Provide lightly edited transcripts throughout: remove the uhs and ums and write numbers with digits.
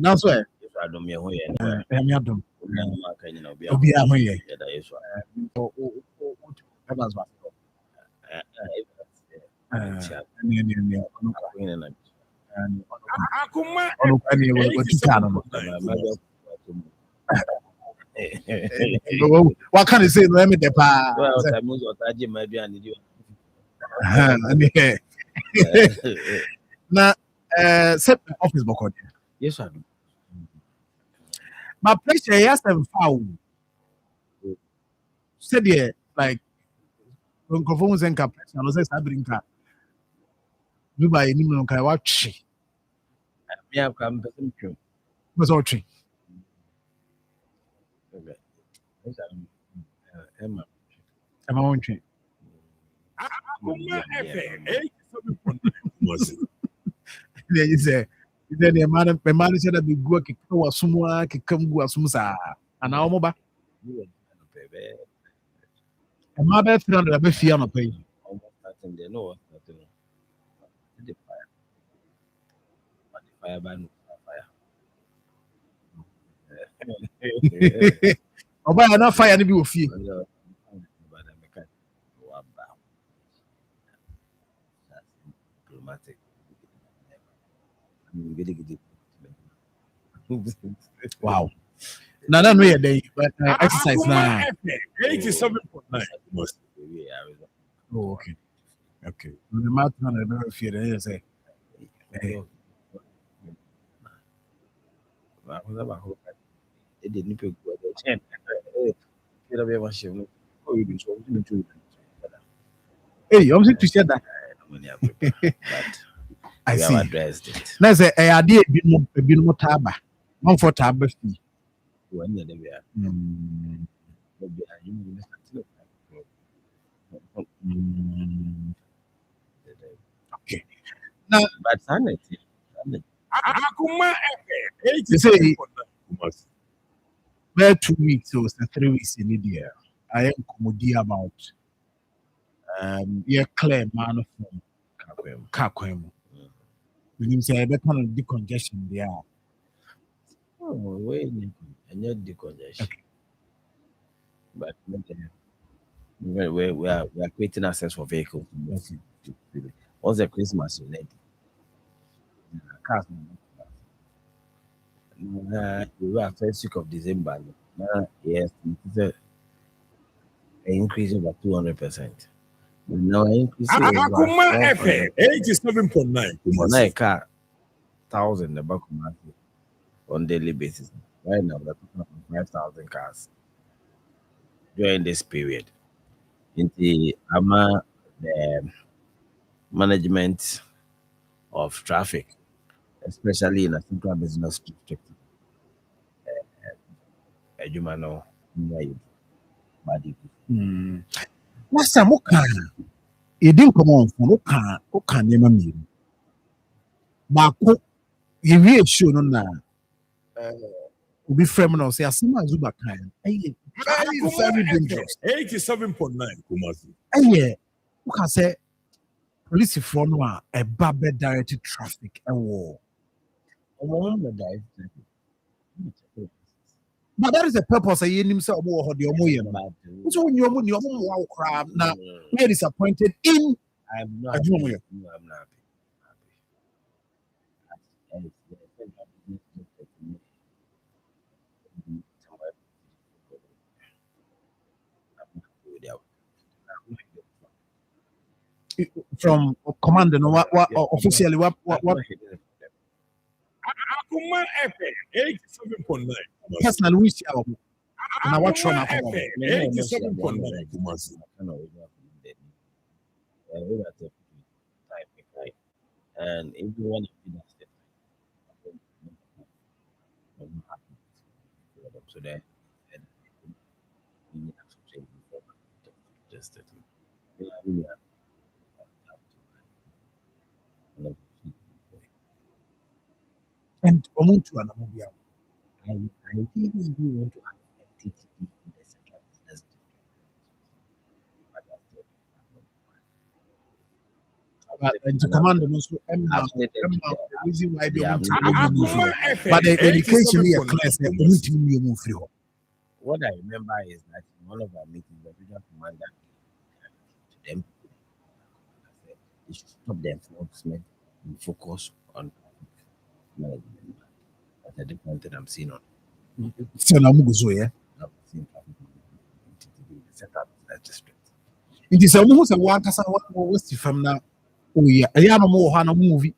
Now so If I don't me who I'm yadom. no can you know be Obi a hoye. yeah that is what Ever was Akoma what can you say? Let me the pa. well I most of that might be an idiot. Na set office book. Yes I do. My pressure yes and foul. Said yeah, like when conforms and cap, I was saying car. Dubai ni mo kai wa twi. Me have come person true. Was all twi. Okay. Yes Emma. Am I on twi? Akoma FM 87.9 You say the man said that be go kika wa sumu a kika mu asum sa. Ana o mo ba. E ma be 300 be fia no pay. Almost starting there no nothing. The fire. But the fire ban fire. Oba na fire ni bi ofie. Diplomatic. Wow. Now that no day, but exercise now. 87.9 Oh, okay. Okay. When the math man never fear, they say, hey, It didn't pick what they hey, I'm saying to share that. I see. Addressed it. Now say, I had a bit more taba. One for taba fee. When they were Okay. Now, but sanity. Akoma FM you say 87.9 where 2 weeks or 3 weeks in India. I am commodity about yeah, clear man from Kakwem. You say I better not decongestion there. Oh, wait, and yet the congestion. Okay. But we are creating access for vehicles. Okay. Once the Christmas is ready, cars. We were first week of December. Yes, it's an increase over 200%. Now increase Akoma FM 87.9 now a car 1,000 the back of market on daily basis. Right now we're talking about 5,000 cars during this period. In the management of traffic, especially in a central business district. Ejumano, body. Last time, you didn't come on from Oka near me. Marco, you really sure no will be feminine. Say, as soon as ZUBA can, very dangerous. 87.9 Kumasi. Yeah, who can say police from a bad directed traffic and war. But that is the purpose. I hear himself more the Omoyan. So when you're crab now, we are disappointed in. I'm not. I'm not from command and what officially what Akoma FM 87.9 personal wish our and I watch on Akoma FM 87.9 Kumasi. And everyone so that just and Omuntu and Amubia. I really do want to have a TTP in the central business district. and to command them also the reason why they want to but the education here class they want to move free. What I remember is that in one of our meetings, the regional commander to them, they should stop the enforcement and focus on management. That's a different thing I'm seeing on. So now we go so yeah. Set up that district. It is almost a one person was from now. Oh yeah, I am more on a movie.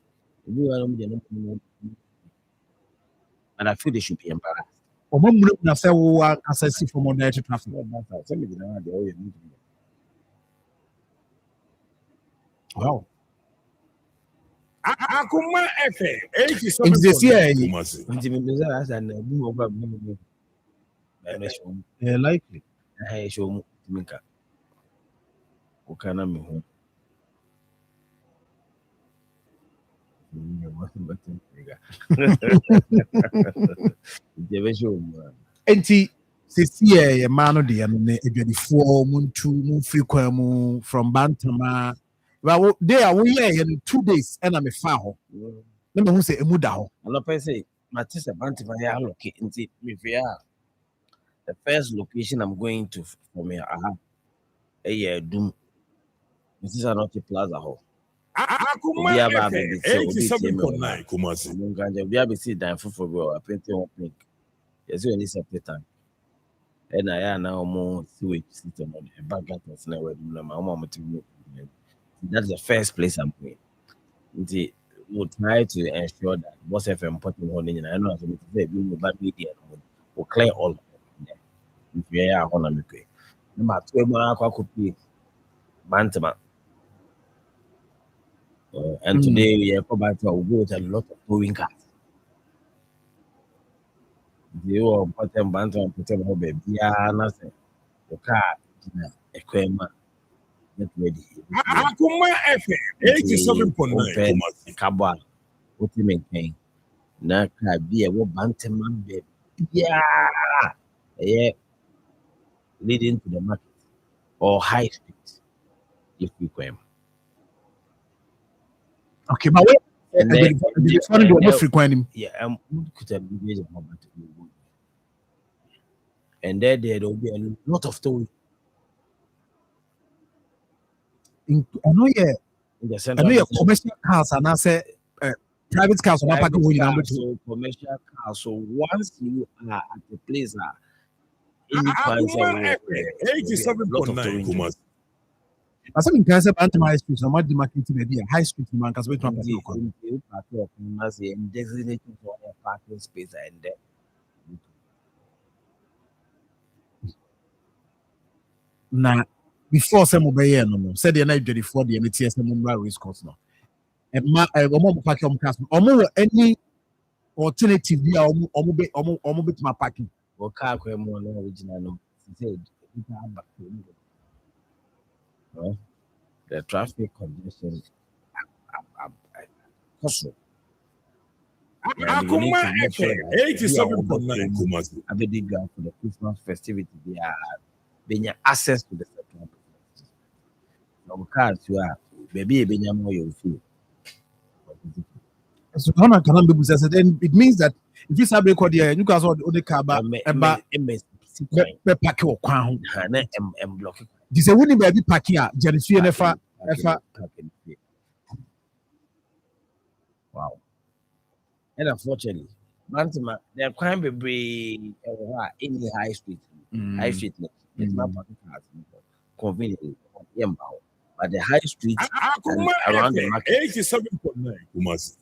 And I feel they should be embarrassed. Or mom would say, oh, as I see from on the traffic. Wow. Akoma FM It's this year. 87.9 Likely. I show Minka. Okana me home. Enti this year, a man of the 24 moon free from Bantama. Well, there we are in 2 days, and I'm a foul. Let me say a muda. And I say, Matissa Bantama, locate into the first location I'm going to from here. I have a year doom. This is not a plaza hall. Akoma FM 87.9 Kumasi. We have a seat down for a painting pink. Yes, you only separate time. And I am now more sewage system on a bag at us now. That's the first place I'm going. We'll try to ensure that Boss FM putting on in. I know as we say, we will back media will clear all of them. If we are on a make. Number 2, I could be Bantama. And today we are about to go to a lot of towing cars. You are putting Bantam and putting over baby. Nothing. The car, Akoma, get ready. Akoma FM 87.9 Kumasi. Kabal, what you maintain? Na can be a Bantam baby. Yeah, leading to the market or high street if we come. Okay, but wait. Yeah, could have been and there will be a lot of stories. I know, yeah. In the I center, know your commercial cars and I say private cars are not so commercial cars. So once you are at the place, Akoma FM 87.9 Kumasi. I said in Cancer Bantam High Street, so much the market may be a high street man because we talk and designated for a parking space and there. Now, before some obey, no, said the night before the NTS race course now. And my parking cast or more any alternative via almost my parking. Or car more original. Said the traffic conditions Akoma FM 87.9 Kumasi. I believe for the Christmas festivity, they are being access to the second. No cars, you are baby, being more you feel. So, then it means that if you have a record here, you guys are on the car, but pack your crown and block it. This is a winning baby pack here, Jennifer never. Wow. And unfortunately, Bantama, there are crime be in the high street. High street, it's not conveniently, but the high street around the market 87.9 Kumasi.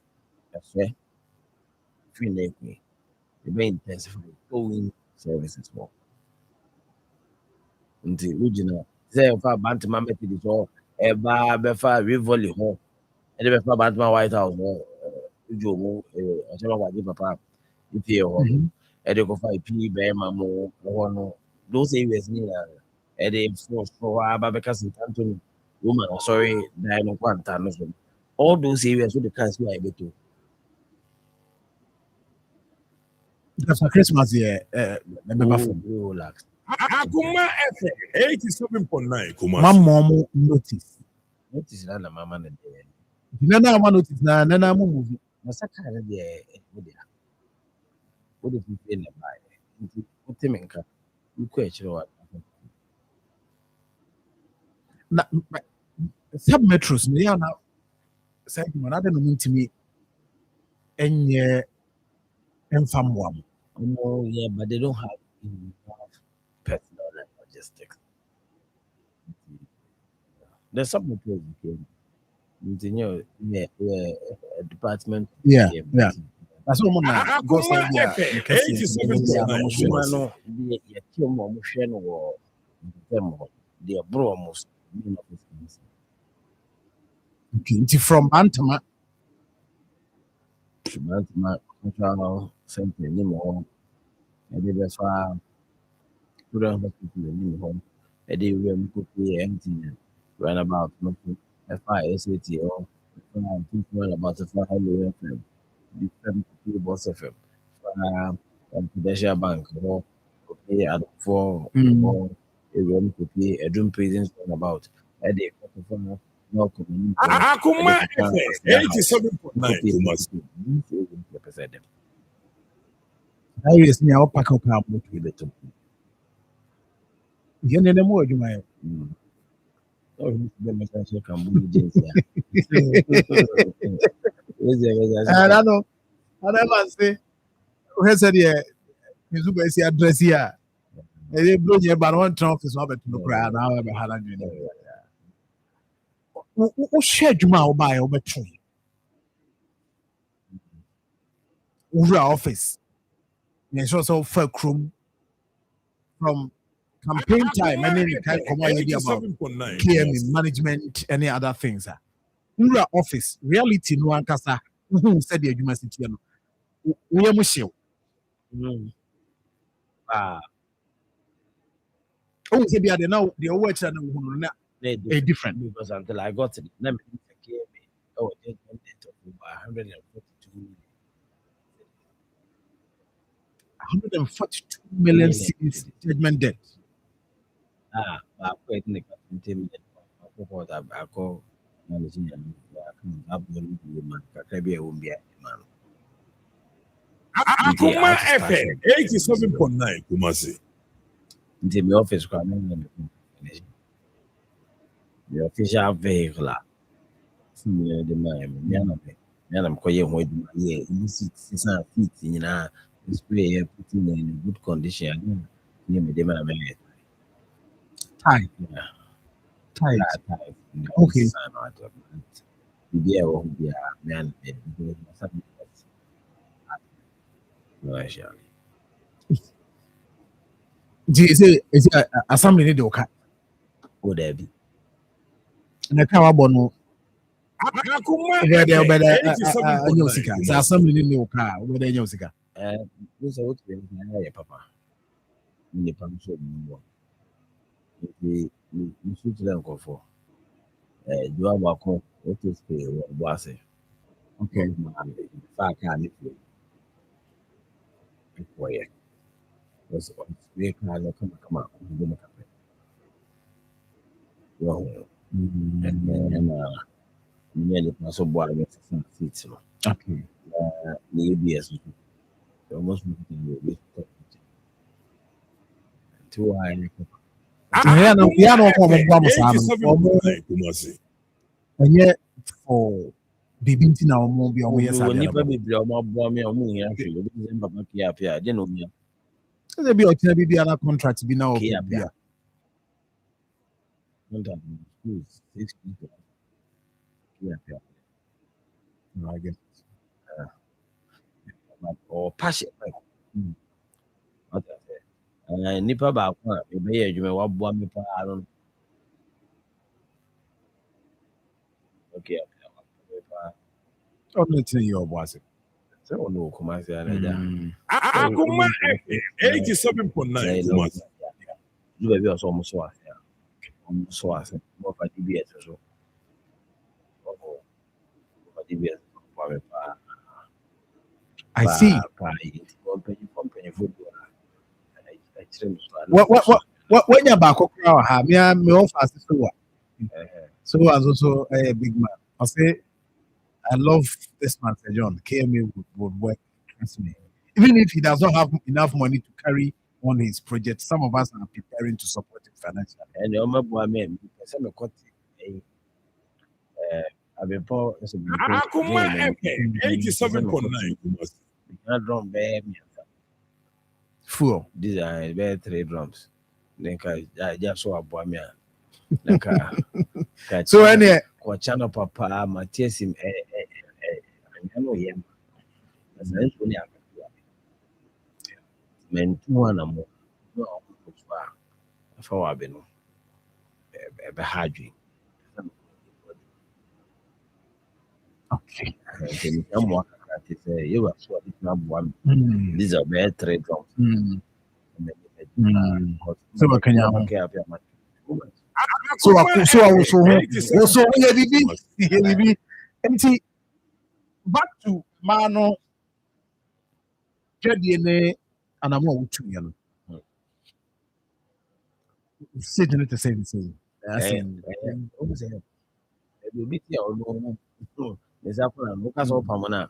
That's right. Free me. The very intensive going services more. Until original, say if I Bantama method is all. Eba befa Rivoli home, and the befa Bantama White House Jomo, papa, if you home, and they go for a P. Bama more, those areas near a force for Babacas and Anthony, woman, sorry, Dino Quantanos. All those areas with the cars were able to. After Christmas, yeah, relax. Akoma FM 87.9 Kumasi. My mom notice. Notice that the mama and Nana ama notice na nana mo movie. Masaka na de what if you feel by it? What menka you question what Na sub metros me ya na say mo na de no ntimi enye emfamwam. oh yeah, but they don't have enough personal and logistics. There's something to yeah, department. Yeah. That's what I'm go say Akoma yeah. FM, Because 87.9 No, the team of Mushen or them, they are bro almost. okay, from Bantama. My cultural center anymore. And they were far. Put on hospital in home. And they were cooking empty run about nothing. FISAT or thinking about the fire FM. The KMA Boss FM. Prudential Bank or pay at for or a room to pay a dream presence about a day no community. Akoma FM, 87.9 Kumasi. I is near Opaka Pam with it. You know more, you might. And I know, I never say, who said, yeah, ZUBA is address here. And they blow you about one trump is over to the crowd. Now I've had a good. Who shared you my by over tree? Over office. There's also for room from campaign time and then you can come on about KMA management, any other things. Ura office, reality no ankasa. Who said the university? We are mushy. Oh, say the now the words are different because until I got it, let me oh, they talk about 142 million cities judgment debt. I quite make up 20 million. I call managing Akoma FM, 87.9 Kumasi. Into my office, the official vehicle. I'm quite with yeah, you see, feet in display putting in good condition. Near me, the man, Tight. Okay. Yeah, man. No, actually. Is it assembly need to cut? Would there be? And the car bono. Akoma Where they FM, better Yosika. 87.9 The assembly need to car. Where they Yosika. This is what we papa. In the permission. We shoot them go for. You have a call. What is pay? Was it? Okay. Far can it be? Quiet. Was we can come out. Well, and nearly so boy with some seats. Okay. The ABS almost too high. Yeah, no, Kumasi. and yet for the binti na omo bi omo yes Nipa biblia omo aboa me omo hia hwe obi ze papa kia pia de no mia there be otina bi ana contract bi na o kia bia pia nda schools 6 people kia pia I guess or passion what I say nipa ba ko e be ye adwuma wa boa me pa aron okay I'm not telling you was it. so no Kumasi anaja Akoma FM, 87.9 Kumasi. you be also almost so ase mo fa DBS so DBS I see. What when you back crowd ha me offer so what. So as also a big man. I say I love this man, Sir John. KMA would work. Trust me. Even if he does not have enough money to carry on his project, some of us are preparing to support him financially. And your mother, man, some of I've been poor. Akoma FM 87.9 Kumasi. Not drum bear me. Full. These are bear 3 drums. Then I just saw a boy me. So anyway, Channel Papa, Matthias him. I know him. As I only have men 2 more. No, for I've been a hard dream. okay. You are so one. These are bad 3 drums. So what can you Akoma so yeah, empty back to Mano Jediene and I'm all 2 years. Sitting at the same thing. There's a plan. Look at all Pamana.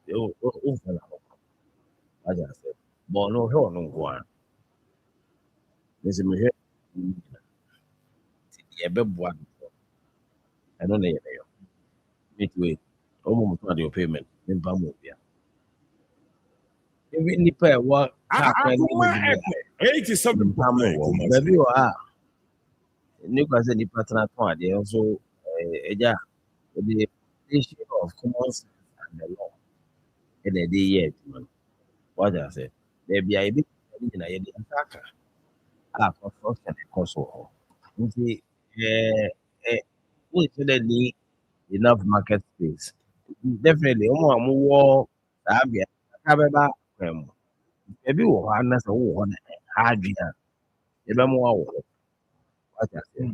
You, I just said, Bono, no one. There's a mere one. I don't know. Midway, almost not your payment in Bamobia. If we pay what Akoma FM 87.9 Kumasi. maybe you are. Newcastle, the partner, they also the issue of common sense and the law. And the day yet, man. What I said, there be a bit in a attacker. Construction and console. We should need enough market space. Definitely, more Abia, Cababa, maybe one as a one, Hadria. Never more. What I said,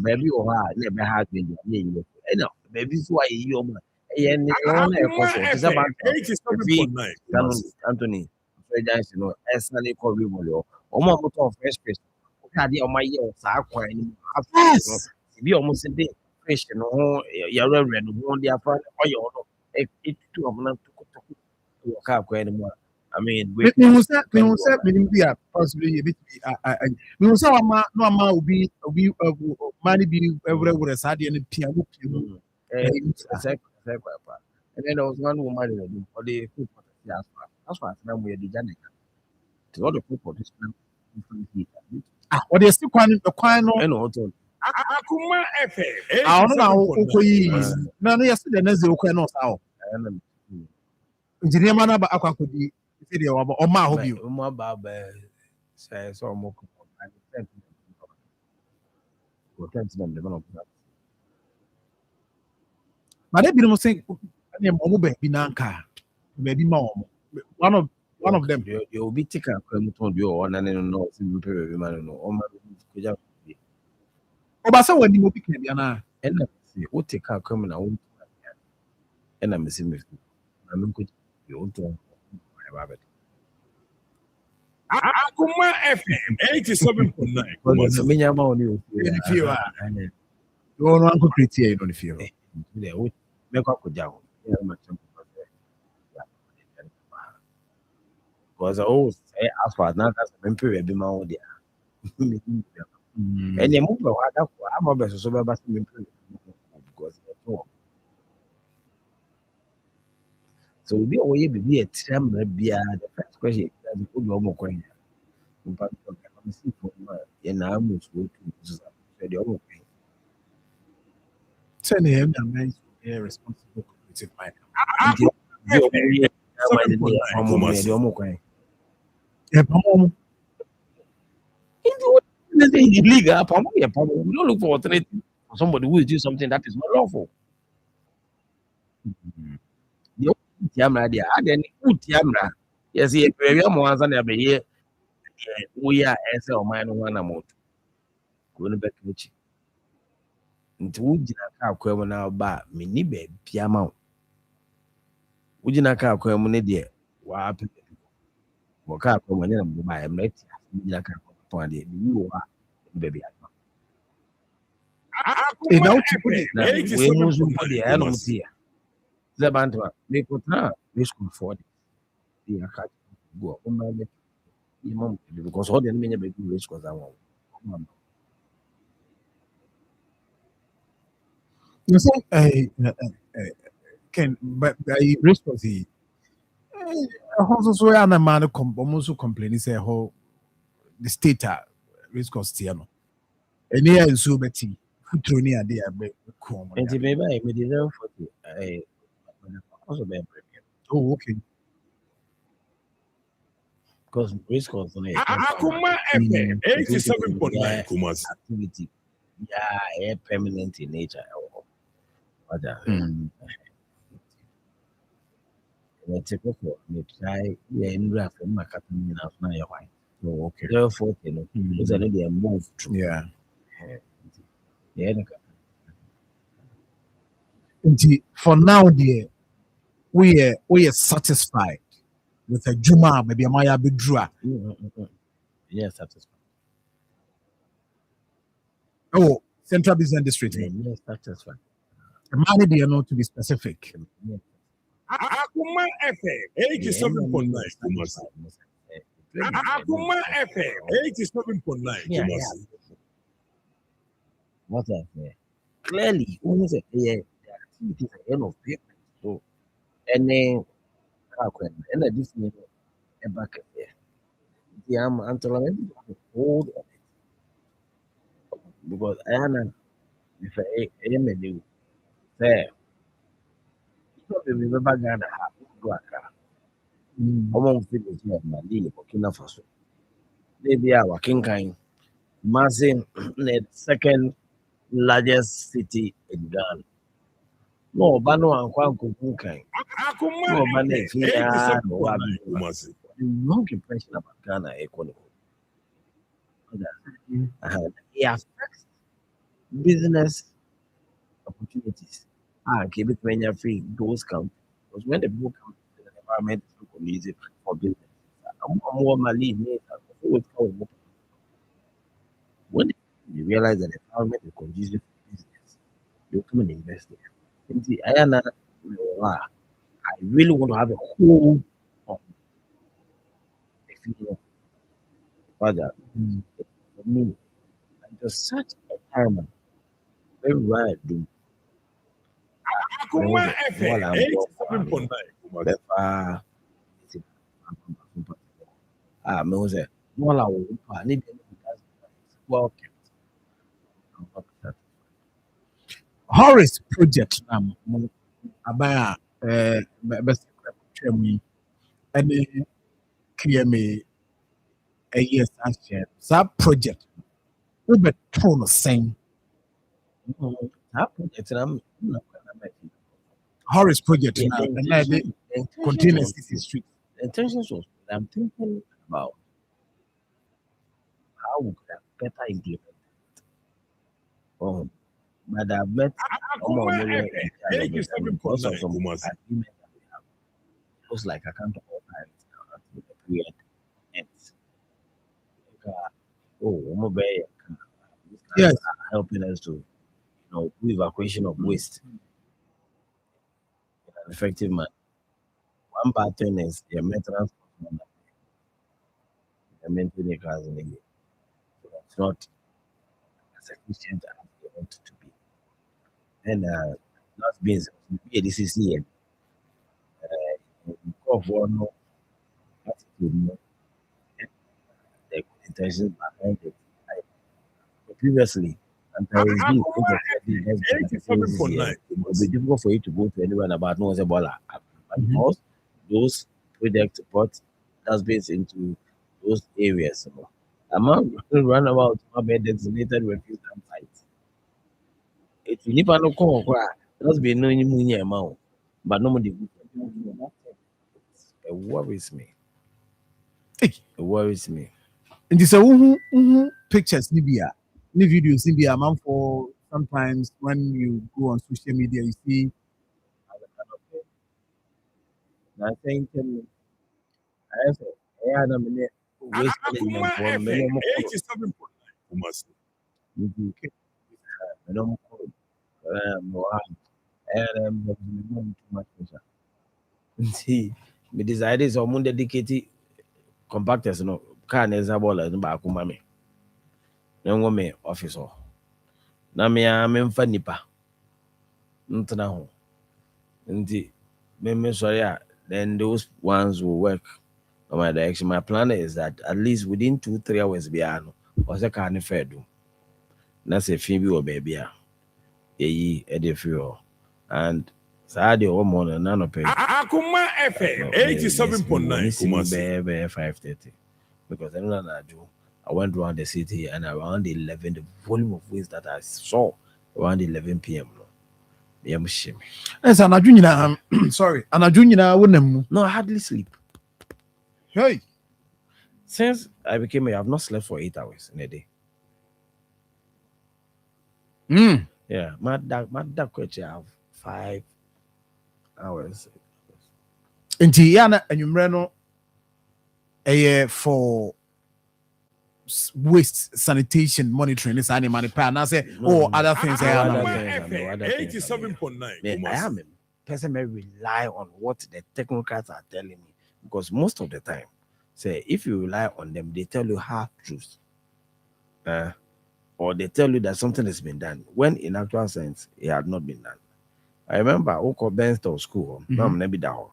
maybe you are never had been. Maybe it's why you're Akoma FM 87.9 Kumasi. Anthony, you know, Esnally Corribolio, almost of fresh fish. Okay, on my year, Yes. be almost a day. Fish, you know, you're ready, one day after, or you know, if 2 of them to work out anymore. I mean, We will say possibly a bit. We will say no will be money be everywhere as hard and piano. and then there was one woman for the food for the that's why I we are the Janet. To all the food for this Or they still quite the quino. and also Akoma FM I don't know. 87.9 No, yesterday, there's no quino. and Engineer man about aqua could be or my hobby. more about say so more them develop that. But they be no saying, maybe more. One of them. You will be taken come to you or none no simple man no or my Obasa when you pick Nabiana. and what take a come and I'm missing me. I'm good. You want to Akoma FM 87.9 Kumasi. many amount you If you are, you want to create here on the field. make up with Jao. Because I always say, as far as now, that's a period be my own dear. And you move I'm a best so bad because so we away be a tram be the first question that put your more coin. But I'm see for in our moves go to the other way. 10 a.m. and men be a responsible cooperative mind. Illegal, we don't look for alternative for somebody who is doing something that is not lawful. The Tiamra, the other Tiamra, yes, we are more than ever here. We are as a man one amount. Going back to which into Ujina Car now bar, Minibe, Piamount. Ujina Car Quemonia, what happened? What car come in by a mate, you are baby. Akoma FM 87.9 I don't see. The Bantama, they put now, they school for the account go because all the enemy be risk was our You say, can but I risk was he. Also, I am a man almost complaining, say, how the state risk was Tiano. And here in Subeti, through near the come. and maybe I made it for the also be premium Oh, okay. because risk was on Akoma FM 87.9 Kumasi. activity. Yeah, permanent in nature. Typical, me try in rough and my cutting enough now. Oh, okay. Therefore, you know, it's already a move through. Yeah. Yeah, For now, dear, we are satisfied with a Juma, maybe a Maya Bidra. yes, satisfied. Oh, Central Business District. Yes, satisfied. The money they are not to be specific. Akoma FM 87.9 Kumasi. Akoma FM 87.9 Kumasi. What I say? Clearly, almost a the activity is the end of payment. So, and then, and a different a back there. The until I hold on it because I am if I am a new fair. Remember Ghana, go Accra. Almost finish here, Mali, Burkina Faso. Maybe our King Kind, Masin, the second largest city in Ghana. No, Bano and Kwanku Kind. Akoma No, Bano, FM no, 87.9 Kumasi. wrong impression about Ghana economy. It affects business opportunities. Keep it when you're free, those count. Because when the people come to the environment, it's not conducive for business. More Mali, when you realize that the environment is conducive for business, you come and invest there. I really want to have a whole of father for me. And just such a time very well do. Akoma FM 87.9 Kumasi. Me say, all I will need well Horace project about best and KMA a year's action. That project over tone of saying Horace project now and they contain city street. Intentions was I'm thinking about how we could have better implement it. But I've met Akoma FM 87.9 Kumasi. agreement that we have. It was like I can't all times until the period ends. Yes. Helping us to do evacuation of waste in an effective manner. One bad thing is the maintenance of the maintaining cars in the year. So it's not as efficient as they want it to be. And last being a DCC and one attitude, the intentions behind it. Previously, and there is it will be difficult for you to go to anyone about no Ebola. Because those projects put dustbins into those areas. So, I'm not going to run about my designated refuse dump sites. It will never no come just be no money amount, but nobody. It worries me. It worries me. And this pictures Libya, videos Libya, man, for sometimes when you go on social media, you see. I think I said, Akoma FM 87.9 Kumasi. and too much pressure. See, me decided so mun dedicated compactors no car na eza ball no ba kuma me. Na ngo me officer. Na me a me mfa nipa. Ntena ho. Nti me sorry then those ones will work on my direction. My plan is that at least within 2-3 hours biano or say car ni fair do. Na say fin bi o baby a. Yeyi e dey free and Saturday or morning none of pay. Akoma FM 87.9 Kumasi. 5:30 because I know that I went around the city and around 11 the volume of waste that I saw around 11 p.m. No, shame. Yes, and sorry, and No, I hardly sleep. Hey, Since I became I have not slept for 8 hours in a day. Yeah, my dark question I have 5 hours. Nti yana enyumre no for waste sanitation monitoring this animal pan. I say other things I am. FM 87.9 I am a person may rely on what the technocrats are telling me because most of the time, say if you rely on them, they tell you half truth. Or they tell you that something has been done when in actual sense it had not been done. I remember Oko Benstow School, I'm never down.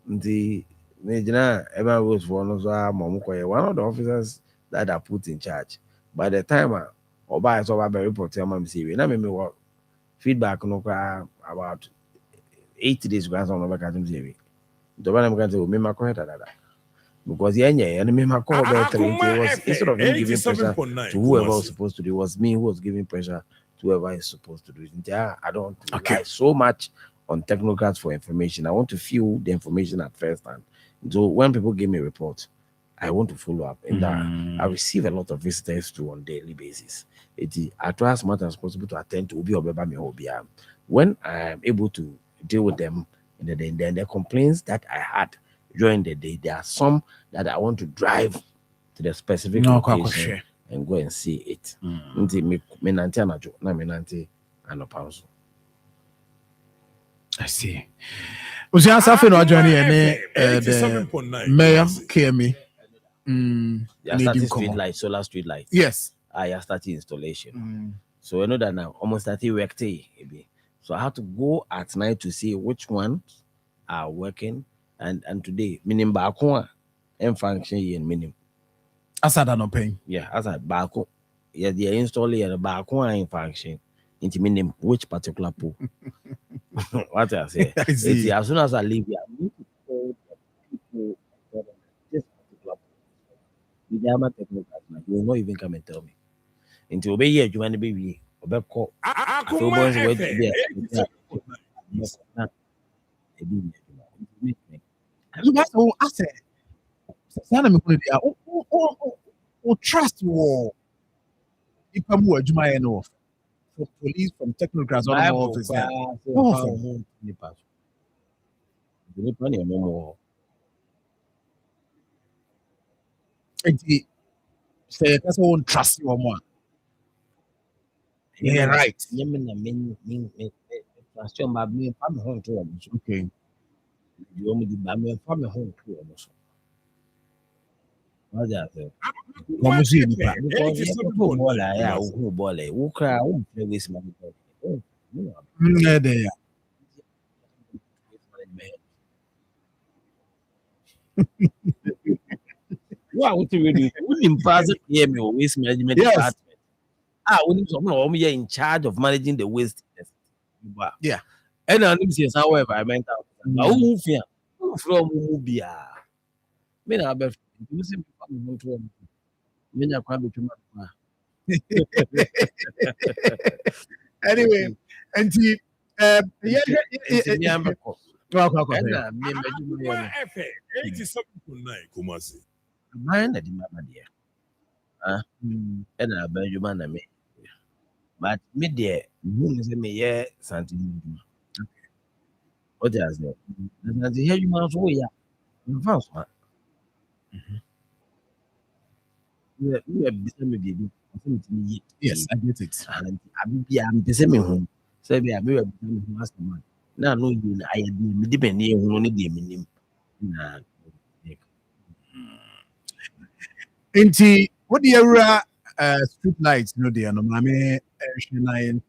The everyone was one of the officers that are put in charge. By the time I saw a report, I'm saying, I mean, what feedback about 8 days ago, I'm back at him. The one I'm going to make my correct because the enemy my call was instead of him giving pressure to whoever was supposed to do, it was me who was giving pressure to whoever is supposed to do it. I don't rely so much on technocrats for information. I want to feel the information at first hand. So when people give me a report, I want to follow up. And I receive a lot of visitors too on a daily basis. I try as much as possible to attend to Obi Obeba me hobby. When I am able to deal with them in the day, then the complaints that I had during the day, there are some that I want to drive to the specific location and go and see it. I see. Was your answer no journey Mayor KMA? Starting street light, solar street light. Yes. I started installation. So I know that now almost 30 work day. So I had to go at night to see which ones are working. And today, meaning Bakua and function and minimum. As I don't pay. Yeah, as I Baku. Yeah, they install a Bakua in function into minimum which particular pool. What I say? As soon as I leave here, I need to call the people this particular pool. You will not even come and tell me. Until obey here, you want to be call. I said, trust war. If I'm more Juma enough for police from technocrats or office. Say that's won't trust you more. Yeah, right. Okay. You only did by me from home to almost. What's that? Waste management department. We are in charge of managing the waste. Yeah. And I need how environmental. From Mubia. Anyway, and Kumasi. Mind that my dear. And I bet you man me. But me dear, you say me yeah something. What does that? And hear you man so yeah. yes, I get it. I'm the same home. Say be a very master man. Now no you I am depend here who only game in him. Nah. Nti what the era street lights no dey no mame line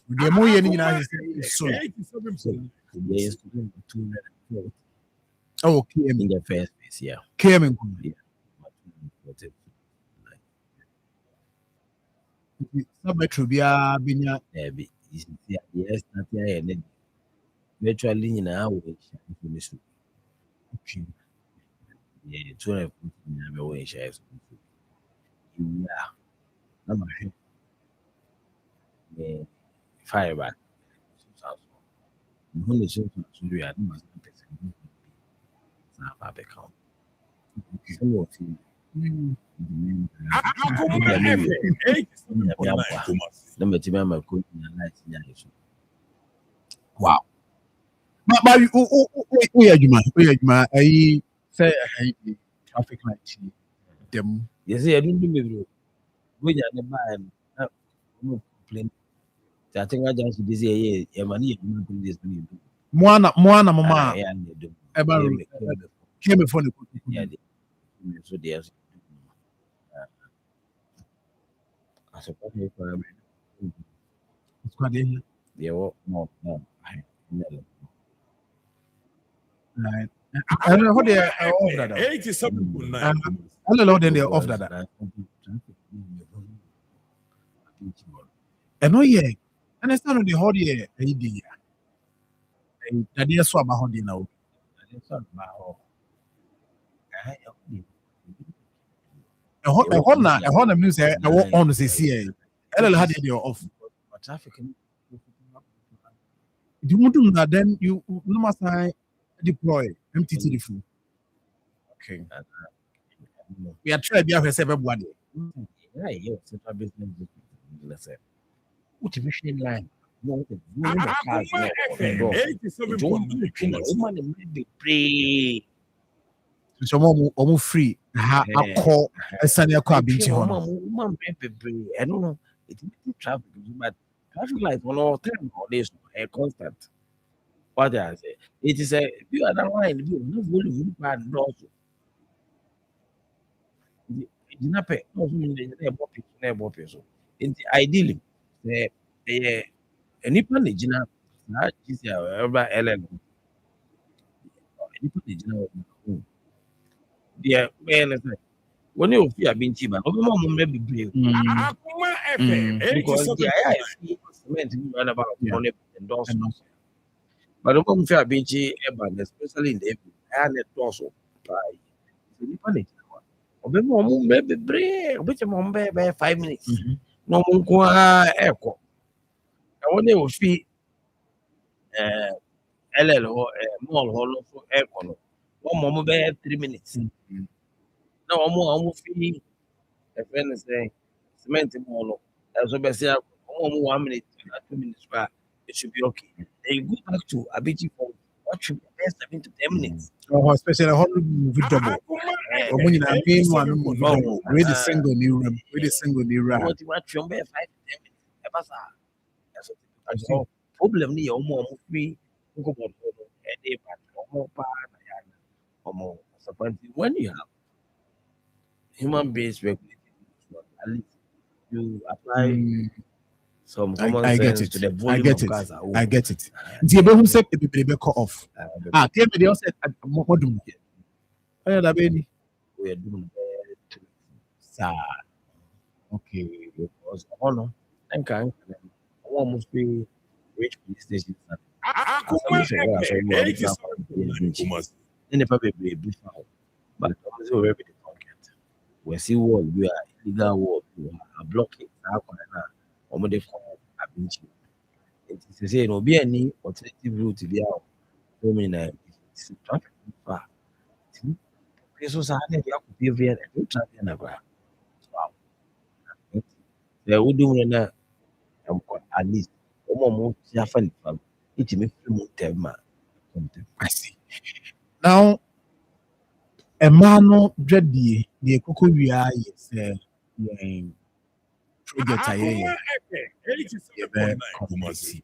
the mo ye ni nyina so 87.9. oh KM In the first place, yeah. KM in metro bia binya Be yes, not here. Virtually in our way. okay Yeah, 200 way shares. Yeah, number fireback. Only so we are not account. Some of you. Akoma FM 87.9 Kumasi. Number two, I'm a coach in a nice. wow but we adwuma ayi say ayi traffic light dem Yes, I don't do bro. We are the man. Complain. I think I just this year, yeah, money, this moana mama yeah, eba came before the yeah, so there's I suppose it's quite there they were no, right I don't know how they are off that 87.9 I Kumasi. don't know then they are off that and oh yeah and I stand on the hot year idea that they so about hot now a hot music I walk on to say LL had it off traffic. if you want to do that then you must deploy MTT the full okay we are trying to have everybody Yeah, central business. What mission line? No, Akoma FM 87.9 pray. so mo free ha akọ esane akọ abinchi ho no I don't know. It's traffic, but traffic light on all time nowadays a constant. What I say, it is a you are that line. You no volume bad also. It's not pay. No, so ideally, nipa na gyina na gisi a ɛba LL nipa na gyina deɛ bɛyɛ no sɛ wɔne ofi abinti ba ɔbɛma ɔmo mmerɛ bebree Akoma FM because deɛ ayɛ a 87.9 ɛfi cement bi run about ɔne ndɔɔso but ɔmo mfi abinti ɛba especially in the evening ɛyɛ ne dɔɔso paa sɛ nipa na gyina hɔ ɔbɛma ɔmo mmerɛ bebree ɔbɛkyɛma ɔmo bɛyɛ 5 minutes na ɔmo nko ara ɛkɔ I want to see LL mall hall for air corner. 1 moment by 3 minutes. Now almost fee a friend is saying cement mall. As I say, 1 minute, 2 minutes back, it should be okay. Then you go back to a bit for what should be best 7 to 10 minutes. oh especially a whole movie double when you na main one with the single new room What you watch from 5 to 10 minutes. So problem ni ọmọ free nkọmọ ọdọ ẹdẹ but ọmọ pa na ya na ọmọ disappointing when you have human beings regulating at least you apply some common sense to the volume of cars. I get it nti ebe hu say be cut off tell me they all said modum oya da be ni We are doing sa okay because honor and can almost be rich police stations. Akoma FM 87.9 Kumasi. Then the public be found, but also very the pocket. We see wall, we are illegal wall, we are blocking. Or they call abinchi. It is to say no be any alternative route to be out. So many it's traffic far. So sa ne ya ku be very traffic na ba. Wow. They would do na at least more fun. It may feel more I see now a man dready the cocoa we are is project Akoma FM 87.9 Kumasi.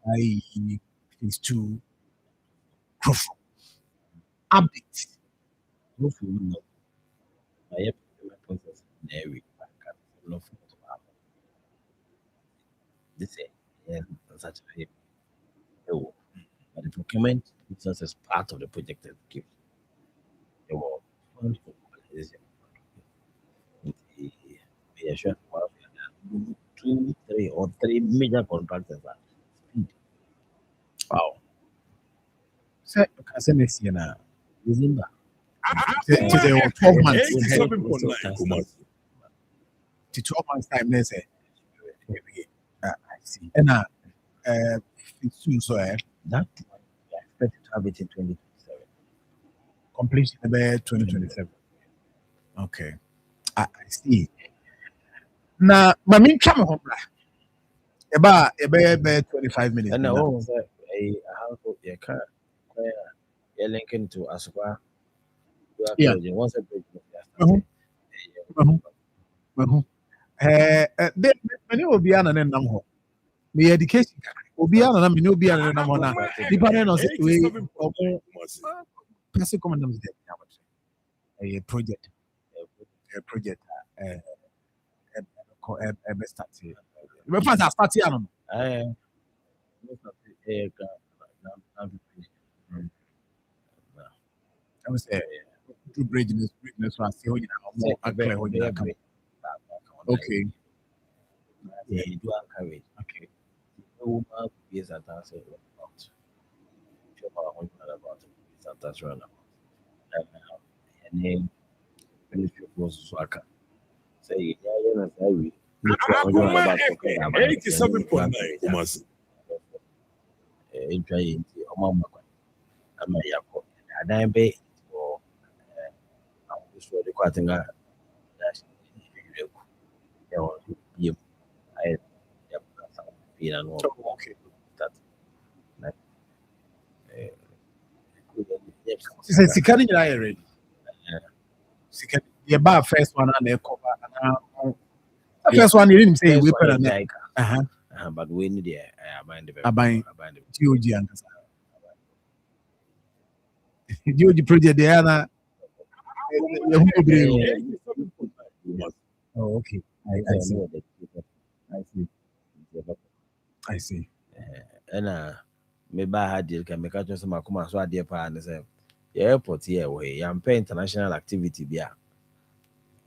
I phase 2 Crofo update. Hopefully, I have the process in every love to have. This is such a but the procurement process is part of the projected gift. The world is we are sure two, three major contractors are speed. Wow. So next year now. December. To the 12 months. 87.9 Kumasi. To 12 months time, let's say. I see. And soon, so That one, we expect to have it in 2027. completion about 2027. Okay. I see. Now, my main camera home. About 25 minutes. And now, I have a car where you're linking to Asukwa. Yeah. Once a break. Many will be an and number. Me education will be an and will be an and number. Depending on the way person command a project. A project. Start here. I start here. I was to bridge this one. See how you know more clear how you come. Okay. Yeah, you do encourage. Okay. No man is at us about. About it's at us run about. And then finish your course swaka. Say, yeah, sorry. Akoma FM 87.9 Kumasi. Try Omama. I'm a yako. And I be for the Quatinga. Okay. She said, "Sikani na ready. Sikani, the bar first one and the cover. The first one you didn't say we put on but we need the abine GOG and GOG project the other. Oh, okay. I see. I see. And me buy hard deal can make us some Akoma so dear pa and say airport here way yam pay international activity bia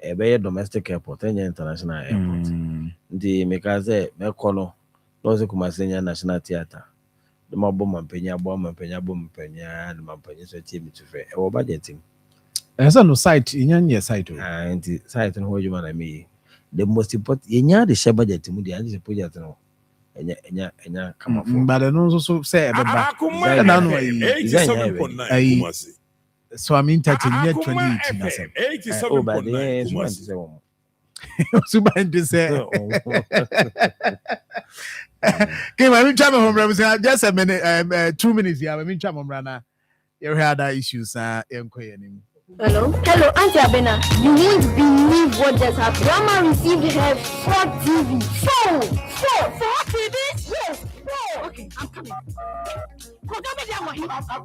e be domestic airport and international airport the make us say me kono no se kuma senya national theater the mabo mampenya the mampenya so team to fair e budgeting no site in site and site no you man me the most important yenya the share budget mu the and project no enya come for but no so say Akoma FM 87.9 Kumasi. so I mean 2018 87.9 Kumasi. so by this okay, I mean try from just a minute 2 minutes here I mean try from rana you had other issues Hello, Auntie Abena. You won't believe what just happened. Grandma received her 4th TV. 4 TVs? Yes, 4. Okay, I'm coming. It's like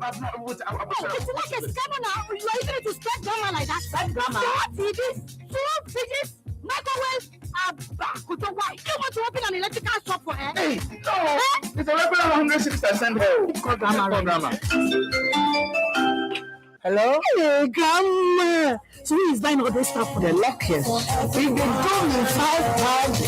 a scammer now. You are using it to spread drama like that. Spread drama. 4 TVs, 2 fridges, microwave. Why? You want to open an electrical shop for her? Hey, no. It's a regular 106% Call grandma. Hello? Hey, grandma. So who is buying all this stuff for The luckiest. If they do me 5 times, the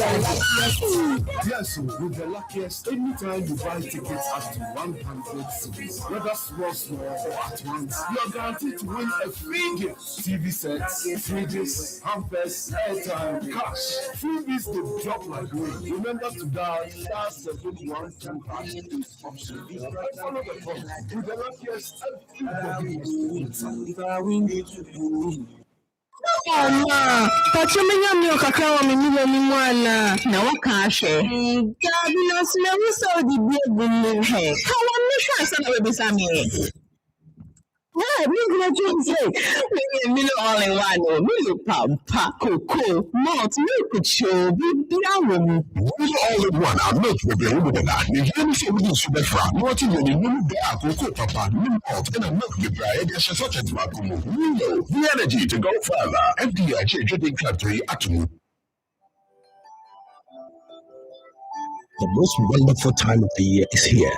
luckiest. Yes, with the luckiest, anytime you buy tickets up to 100 cities, whether small or at once, you are guaranteed to win a free gift. TV sets, fridges, hampers, airtime, cash. Freebies they drop like rain. Remember to dial *712# option. Follow the process. With the luckiest, everybody is Mama, tachomenya myo kakao mimile ni mwana na wakashe. Gabi na sile uso di biegu mhe. Kawa misha sana webisami. Yeah, we're going to say, we all in one, we pampa, cocoa, malt, milk, show, be brown. We all in one. I'm not with the woman. You hear me say we need to be from. What you need, you need to go papa, new malt, and I'm not with the there's such a tobacco. We know the energy to go further. FDI Trading Factory Atomu. The most wonderful time of the year is here.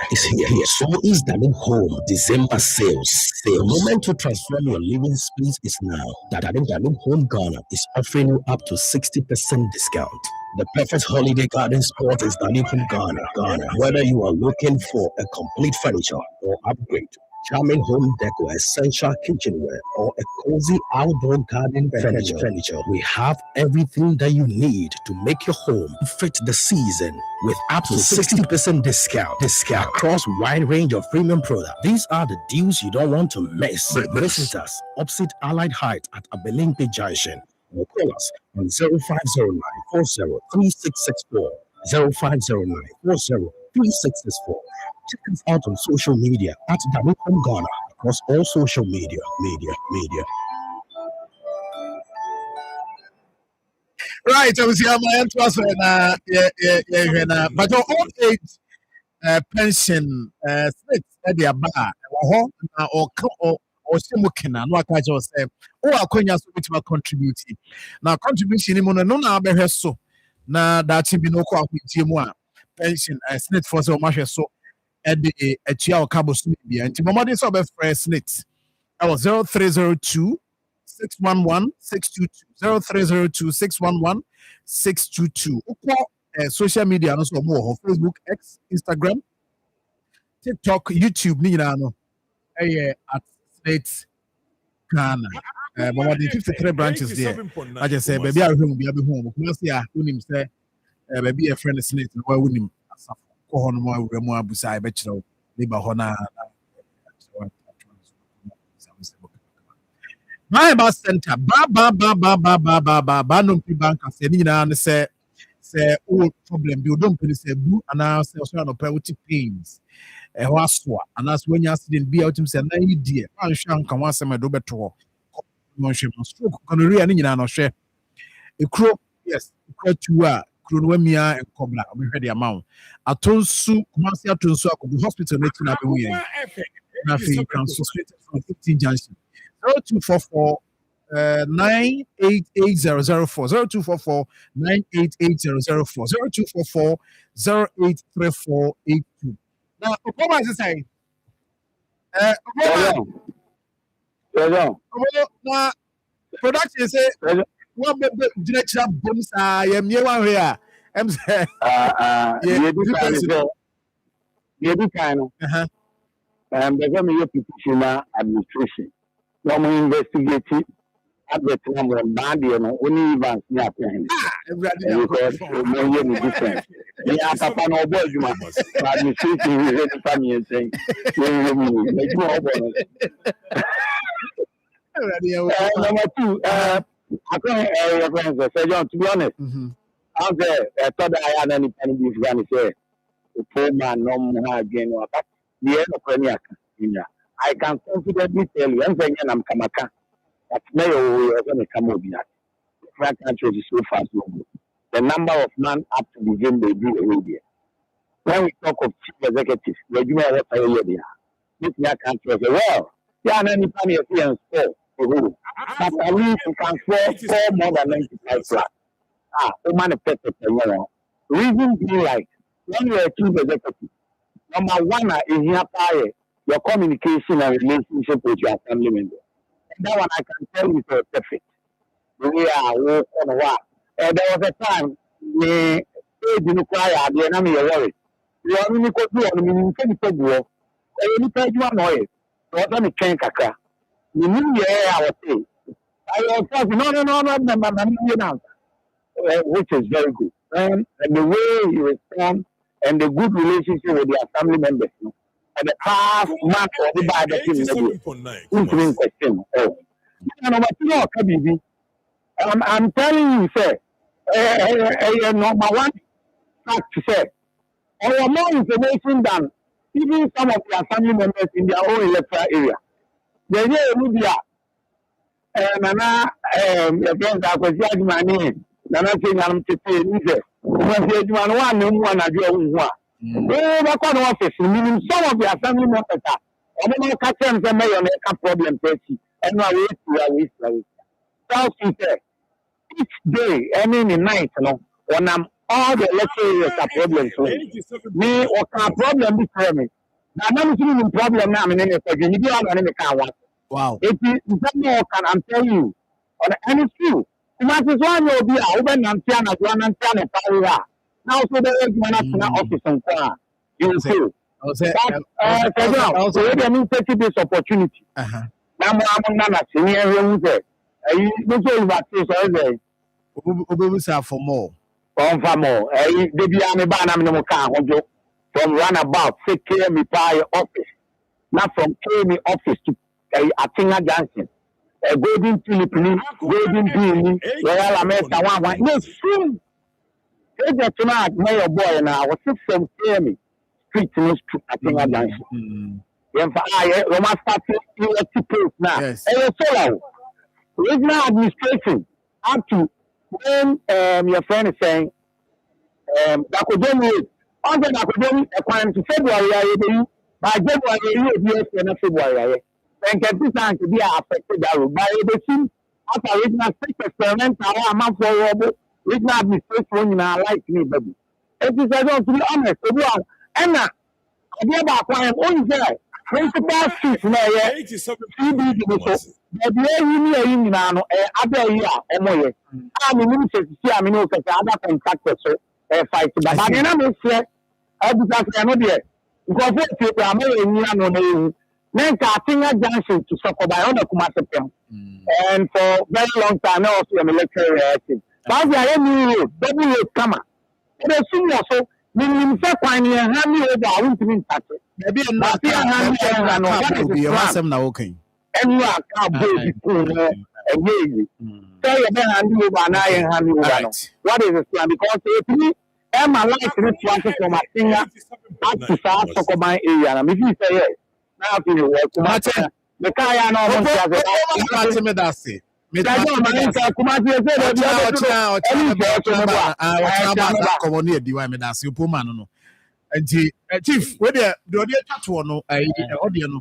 So is Darling Home December sales. The moment to transform your living space is now. Darling Home Ghana is offering you up to 60% discount. The perfect holiday garden spot is Darling Home Ghana. Whether you are looking for a complete furniture or upgrade, charming home decor, essential kitchenware, or a cozy outdoor garden furniture, we have everything that you need to make your home fit the season with up to 60% discount across wide range of premium products. These are the deals you don't want to miss. Visit us opposite Allied Height at Abelimpe Junction or call us on 0509 40 3664, 0509 40 3664. Check us out on social media at Darling Ghana across all social media. Right, I was here. My answer was when but your old age pension splits at the bar or simukina. No, I can't just say, oh, I can't just contribute. Now, contribution, no, now be so. Now, that's been no co with pension snit for so much so. At the Chia Cabo Smithia, and Timomadi saw the first snit. I was 0302 611 622 0302 611 622. Social media, also more Facebook, X, Instagram, TikTok, YouTube, Nino, at Snit Ghana. But the 53 branches there. I just say, baby, I'll be home. Yeah, wouldn't say, baby, a friend is Snit, and why wouldn't him? More beside Bachelor, Liba Hona. My bus center, no bank, and say, old problem, you don't pay the blue, and I say, no penalty pains. A waswa, and that's when you didn't be out himself, 90 dear. I shank can once a do better. Monship, stroke, gonorrhea, and no share. A crow, yes, crow to Kronomia and Cobla, we heard the amount. Atonsu, Kumasi Atonsu, the hospital making up a way. Nothing concentrated from 15 junction. 0244 988004 0244 988004 0244 083482. Now, Akoma is saying, now, production say, what the direction bombs I am here one here. I'm saying, the kind of the petitioner administration. No more investigative at the time when Bandy and only events near him. Because no different. Yeah, Papa no boy, you must administration is ready for me and saying, make number two, I think reference John, to be honest. I'm there, I thought I had any penny beef gun say the poor man no more again or but the end of Kenya. I can confidently tell you, I'm saying I'm Kamaka. That's my way of going to come over here. Frank country is so fast. The number of men up to begin they do already. When we talk of chief executives, we do what I already this country say, well, yeah, and any penny of here and score for who. But at least you can score more than 95 plus. Woman affected the reason being like when you're a chief executive, number one is here your communication and relationship with your family members. And that one I can tell you is perfect. The way I work on what. There was a time we didn't cry at the enemy worried. You only could do on the meaning to go. Any page you annoy. What on the train kaka. You knew I would say. I was saying, no, which is very good. And the way you respond and the good relationship with your family members. And the past month of the Bible team, question. I'm telling you, sir, number one fact to say, more information than even some of your family members in their own electoral area. The year media, Nana, your friends are with Yadmani, Nana saying I'm to pay neither. When the one, I do one. What kind of office, meaning some of your family members are. I don't know, catch them, they may have a problem, and now wait. South each day, any night, when I'm all the lecturers are problems. Me, what kind of problem is for me? Now, I'm not problem now. I'm in a question. You don't want to make one. Wow. It is more can I'm telling you. And it's true. Because one will be a open and piano, one and piano power. Now, so the national office and car. You see. Also, I mean, take this opportunity. Now, I'm not seeing everyone there. I don't know what is for more. For more. Baby, I'm a ban. I'm no car. From runabout, say KMA office. Not from KMA office to Atinga Johnson. Golden Tulip, Golden Bean, Royal America, one. No, soon. They tonight, mayor boy, and I was from KMA street to Atinga Johnson. Then for I, Roma started UST now. Yes. And so, regional administration up to when your friend is saying, that could do under the academic according to February, by January, you will be in February. Then get this time to be affected by the team after regional state experiment, a month for regional administration in our life, baby. It is I don't to be honest, and I get about why I'm only there. Principal street, the way you know, other year, I'm in other contractors, fight, but I didn't say. Because because people are making Atinga Junction to Sokoba on the Kumasepem. And for very long time, I also am a lecturer. But I am W come. But as soon as so, meaning Sakwani and Hammy over, I won't be touch it. Maybe I'm not okay. And you are cowboy and ye. Say a man and you and I and Hammy. What is it? Because if I'm a life to this from a singer up to South Sokoban area. And if you say yes, now you work. The Kaya no Chief, where the tattoo no, audio no,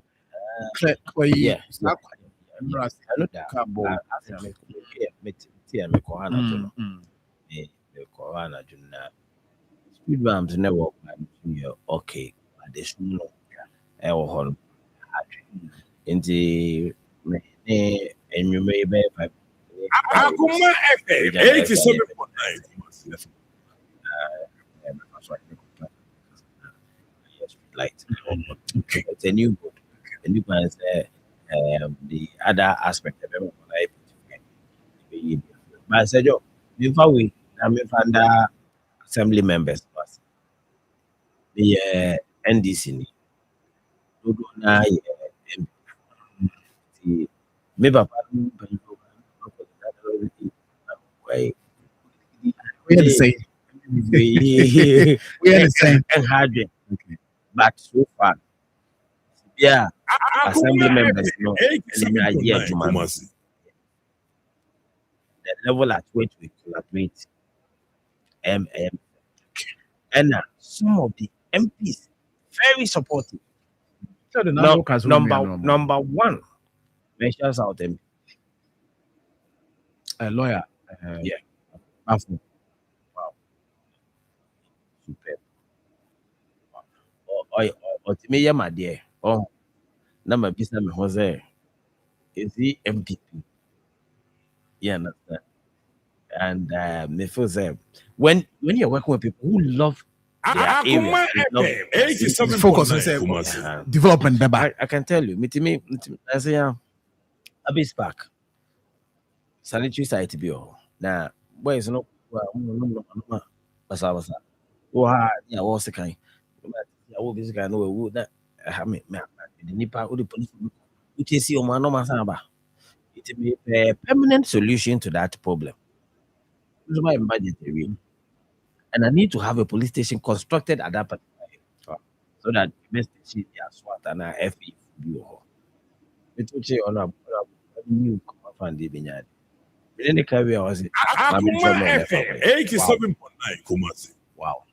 speed bumps never okay, but there's no horn. And you may be Akoma FM 87.9. Light. Okay. It's a new book. The new one is the other aspect of life. But I said, before we found assembly members was the NDC. We are the same. We are the same. But so far, yeah, assembly members, the level at which we collaborate, and some of the MPs very supportive. So the number one mentions out MP. A lawyer. Yeah. Wow. Superb. Or to me, my dear. Oh, number business me Jose. Is he MPP? Yeah, understand. And me feel say when you're working with people who love their area, focus on development. I can tell you, me, I say, a bit spark. Sanitary site be now. Boys, no, basa. Oh, yeah, what's the kind? I will be kind of that. I mean, the Nipa or the police, which is your man, no masaba. It will be a permanent solution to that problem. This is my budgetary. And I need to have a police station constructed at that particular area so that the best see their SWAT and FE. It will say on a new fan de binyard. Then the career was it. Akoma FM 87.9 Kumasi. Wow.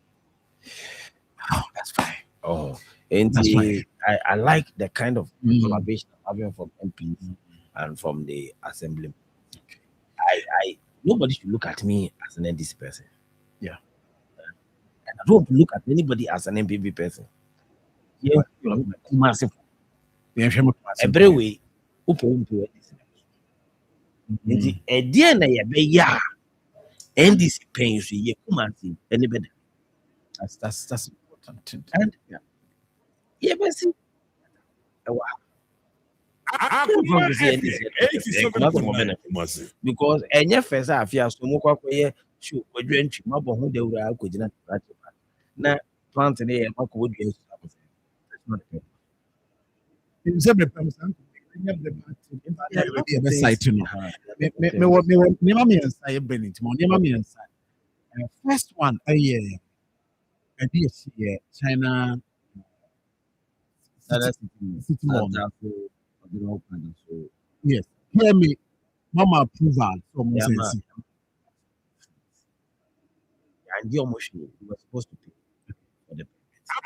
Oh, that's fine. Oh, and That's fine. I like the kind of collaboration I'm having from MPs and from the assembly. I nobody should look at me as an NDC person. Yeah. And I don't look at anybody as an MPP person. Yeah, massive. Every way, open to NDC. A dear na ya be ya NDC paying so ye Kumasi anybody. That's important. And yeah, but see, Akoma FM 87.9 Kumasi. because any first half year so moko akoye show odwentwi mabo ho dawura akogina na plant na ye mako odwe that's not the case. In some represent site no. First one China City Mall. Yes. Hear me. Mama approval from Yeah, Moses. and the emotion you were supposed to pay for the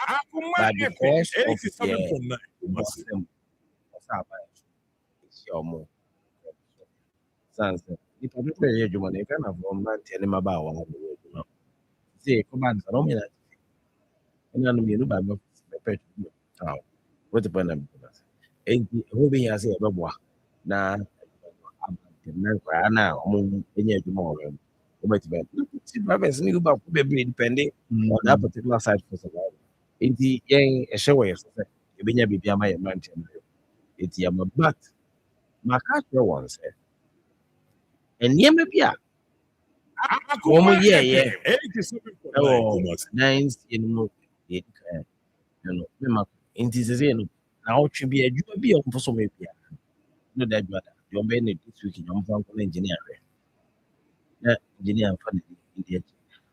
Akoma but FM because of 87.9 Kumasi. it's your more sans if I don't pay you money kind of one man tell him about one of the say come on so me that and I'm you by my pet what the point I'm who be here say about na na enye adwuma wo but see brothers ni go be depending on that particular side for survival. Inti yen ehwe we so say ebenya bibia ma ye man tem eti am but maka tell one say enyema bia Akoma yeah. FM 87.9 Kumasi. Nines in mo ye no me ma inti say no na o twe bia adwuma bia o so me bia no that brother you be this week you am engineer engineer for the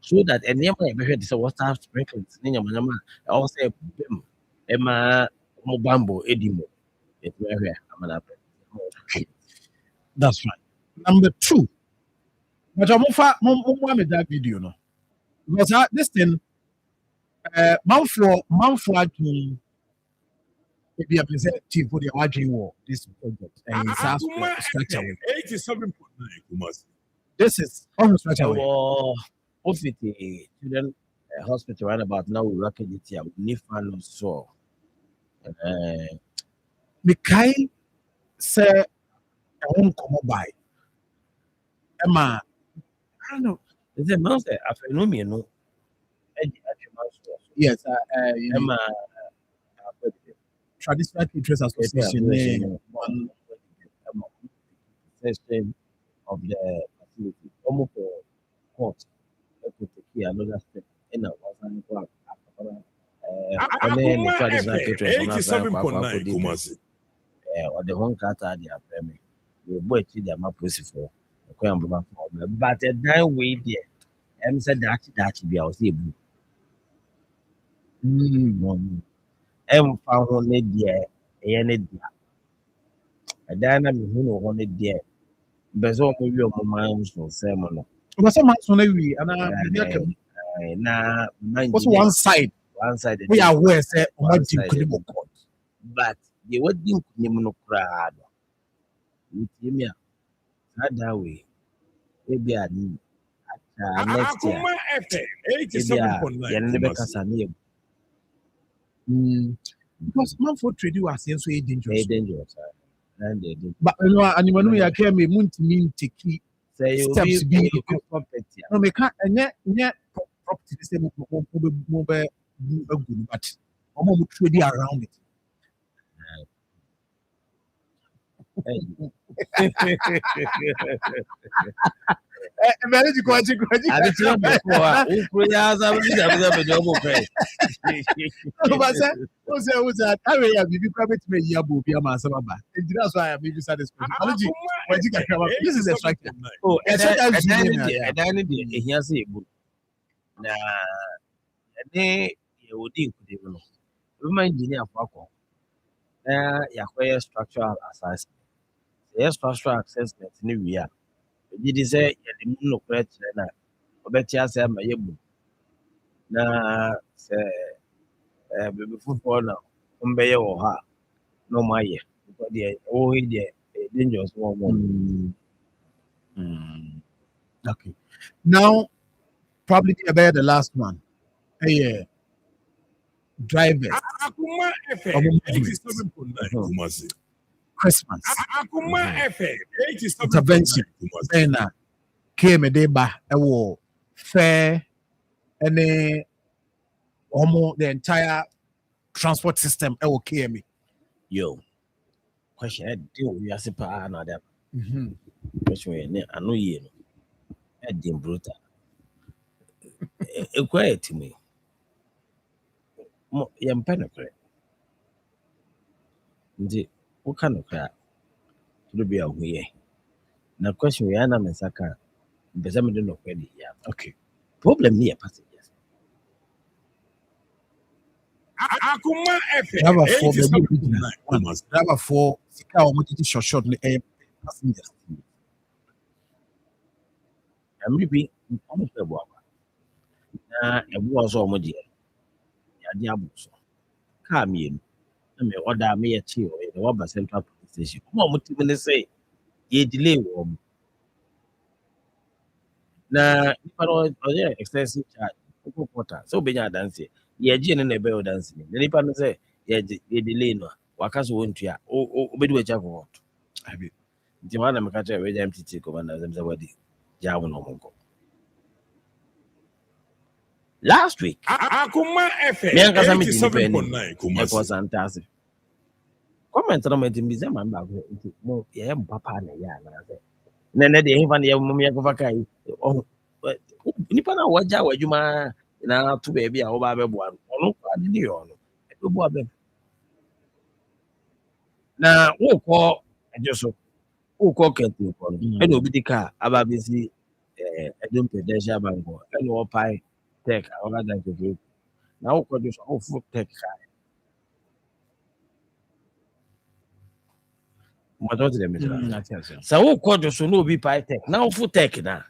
so that enyema e be hwe say water sprinklers ni nyama I say bim ema mo bambo edimo it we hwe amana. That's right. Number 2. But I'm for that video no. Because this thing man for maybe a presenting for the RG war this project and it's Akoma structure. FM 87.9 Kumasi. This is on structure. Office children hospital right about now we work it here with Nifan so Mikai say I won't come by. Emma, I don't know. is a mouse after no me no Yes, Emma Traditional Teachers Association. One section of the facility almost for court another step in a Akoma FM 87.9 Kumasi. or the home carter they are paying. We boy to their map for but a dime way there. M said that be our table. M found on it there, a dynamic who on it there. Bezo maybe your mind so sermon. but some months when we Na what's one side we are aware say what you could court. but the what you no crowd with him that way maybe I need next year Akoma FM 87.9 Kumasi. Because man for trade you are saying so dangerous. dangerous and they do But you know, and when we are came a month mean take say you steps be property no me can't and yet property the same mobile good but I'm trade around it. Manage kwaji. I tell me who has a job pay. What's that? I will have you private me yabu be a master. And that's why I'm maybe satisfied. This is a structure. Oh, and then he has a book. Now, they would think they will know. We engineer for Yahweh structural assessment. Yes, structural assessment ni we are. Did say the moon of na obetia say ma yebu na say baby football now mbeye wo ha no maye because the dangerous one. Okay. Now, probably about the last one. Hey, drivers. Akoma FM 87.9 Kumasi. Christmas. Akoma FM 87.9 Intervention. Kumasi. Then KMA Boss fair and almost the entire transport system KMA. Yo, question I deal with Yasipa and other. Question I know you know. I didn't brutal. Quiet to me. Yam penocre. What kind of crap? To be away. Now, question we are not Mensaka. Bezamed no credit. Okay. Problem near passengers. Akoma FM Driver 4 87.9 Driver 4 Sika Omotiti short passengers. I'm maybe almost a walk. A was almost here. Diabos. Come in. I may order me a chill in the Wabba Central Police Station. Come on, say, ye delay warm. Now, if I don't excessive charge, so be your dancing. Ye gin and a bell dancing. The Nippon say, ye delay no. Wakas won't ya. Oh, be do a jack what. I be. The man I'm catching with empty commander them the wedding. Jawan Omongo. Last week, Akoma FM me and Kasami 87.9 Kumasi was Kumasi. fantastic. Comment on my team is a man back. No, yeah, papa, yeah, Nene de even the mummy of a kai. Oh, but Nippon, what Jawa you ma now to baby or Baby one. Oh, no, I didn't. Now, who call just so who call Kenty upon? And will be the car about busy. I don't pay the bango and all pie tech. I rather than to do. Now, could just all food tech car. What was the so who called just no be pie tech? Now, food tech now.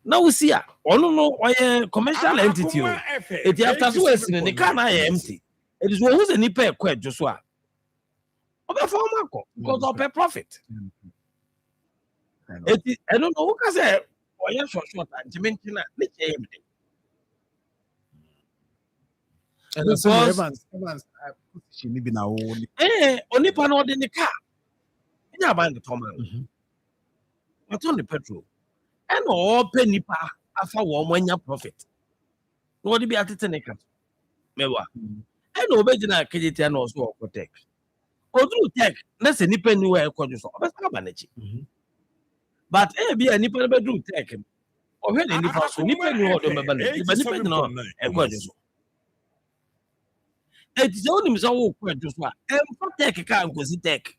Now we see, oh no, why commercial entity. It after 2 years in the car empty. It is always a nipper quite just what. Because of a profit. I don't know what I say. Why you short and to mention that? Evans, she living our own. Only panel in the car. You buy the Thomas. Not only petrol. And all penny pa after 1 year profit. What be at it in a car? Mewa. And original KGT and also protect. Or do tech, that's a nipper new air conditioner. But be a nipper bedroom tech. Or when any person nipper new order, but nipper no air conditioner. It's only so quite just what. And for tech, a car because it tech.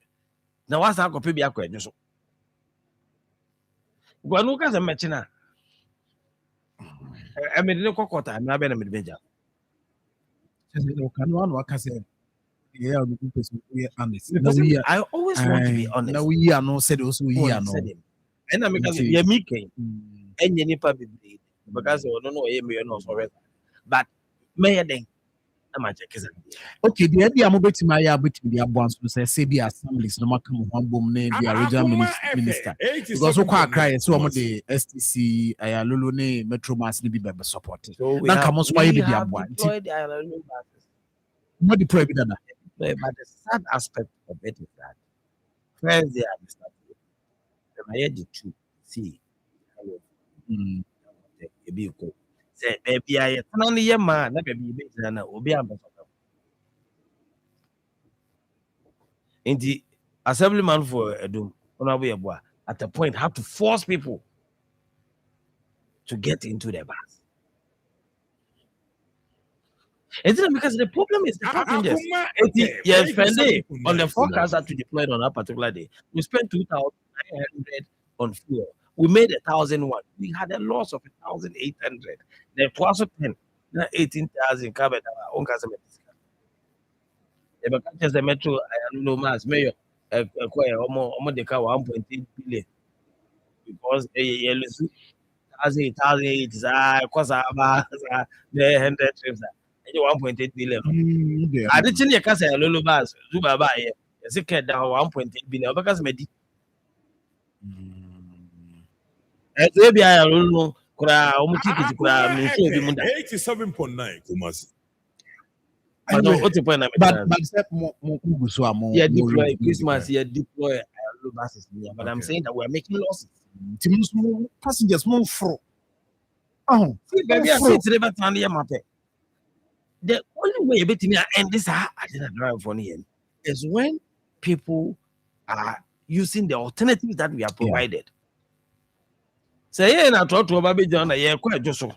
Now, what's our copy be a question? Guanuka as a machina. I made no cockota, I'm not been a major. Can one work as a yeah, honest. I always want to be honest. No, we are no said also we are no. And I'm because you're making and you need probably because I don't know a no forever. But may then I'm a check. Okay, the idea I'm betting my betting the abundance to say be assemblies no matter one boom name the original minister. Because we quite cry so I'm the STC Lulu ne Metro Mass be support. Now come on so why be the abundance. Not the prohibit that. But the sad aspect of it is that first they are the the two see be cool. Say baby I only your man, not baby will be ambassador. In the assemblyman for a doom on way at the point have to force people to get into the bus. It's not because the problem is the passengers. Yes, Friday on the forecast that we deployed on that particular day, we spent 2,900 on fuel. We made 1,001. We had a loss of 1,800. The 12 10, 18,000 covered our own customer discount. If I catch the metro, I don't know mass mayor, acquire almost the car 1.8 billion because a lose 1,008 is cause about the 100 trips. 1.8 billion. I didn't think you say Lulu Bass, ZUBA by a second down 1.8 billion because maybe. As maybe I don't know, could I almost keep it? Could I mean, 87.9 Kumasi. What's the point? But step more yeah, deploy Christmas, yeah, deploy Lulu Basses. But I'm saying that we're making losses. Passengers more fro. Oh, see, baby, I see it's never turn the map. The only way you bet me and this I didn't drive for the end is when people are using the alternatives that we are provided. Say, yeah, na talk to Baby John, yeah, quite just so.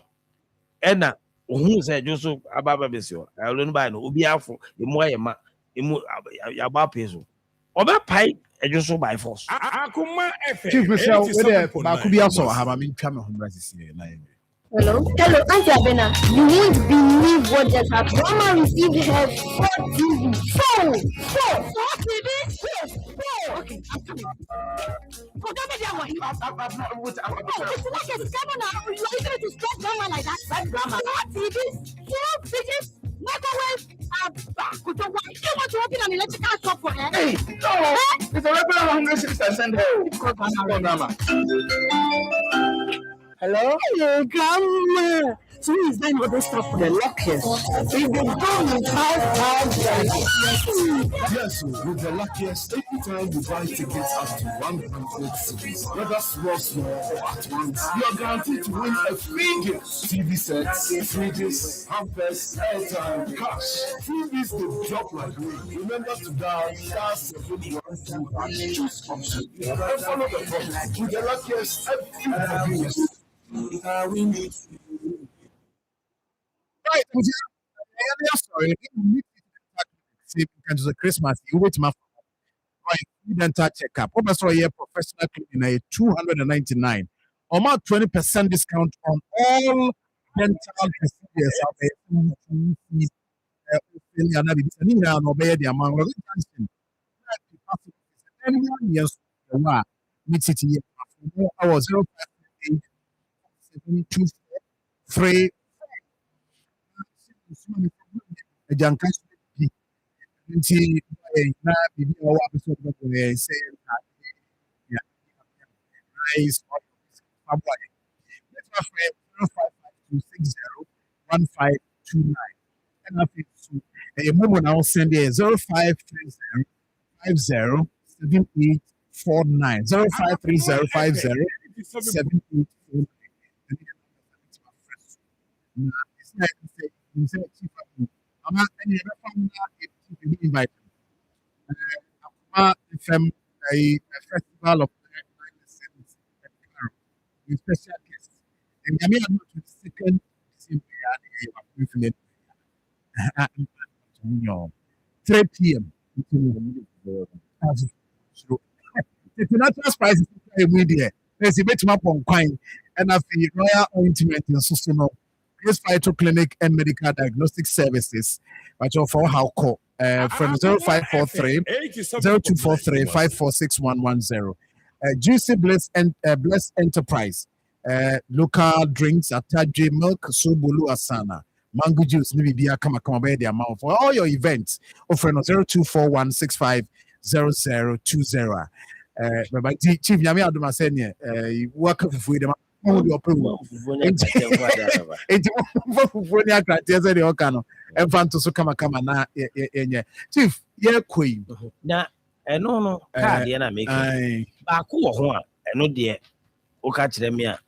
And now, who said just so about Babysio? I don't buy no Ubiafo, the more your peso. Or by pie, and just so by force. Akoma FM. Chief Michelle, where could be also 87.9 have a mean come home this year. Hello, Auntie Abena. You won't believe what just happened. Grandma received her 4 TV. 4 TVs? Yes, 4. Okay, I'm coming. Forget me that one. It's like a scammer now. You are going to stress grandma like that. That grandma. 4 TVs, 4 fridges, microwave, you want to open an electrical shop for her? Hey, no, it's a regular 106% here. Grandma. Hello? Hello, grandma. So who is buying all this stuff for The the luckiest. If they don't in 5 times, Yes, so with the luckiest, every time you buy tickets up to 100 cities, whether small or at once, you are guaranteed to win a free gift. TV sets, fridges, hampers, airtime, cash. TVs will drop like rain. Remember to dial *712# choose option and follow the promise. With the luckiest, every Right. Sorry. Into the Christmas, you wait my dental checkup. Over a year professional cleaning, 299. Or more 20% discount on all dental procedures. Anyone yes, meet it here. Our 058 724 Janka nti na bibi a wa so ko say ya nice February. Let's go for 0552601529. And I think so a moment now send there 0530 507849 0530 507849. It's like you say I'm not any other invite. Akoma FM, a festival of with special guests. And I mean, I'm not 22nd December, 3 p.m. The natural spices media. There's a bit map on coin and of the Royal Ointment in Susuno. Grace Phyto Clinic and Medical Diagnostic Services, which offer how call from 0543 0243 546110. Juicy Bliss and Bless Enterprise, local drinks, Ataji milk, Subulu Asana, mango juice, Nibia Kama by the amount for all your events. Offering 0241 650020. But Chief Yami Adumasenia, you work for freedom. Chief, yeah, queen. Now, no, card, and I make back who no dear. O catch them here.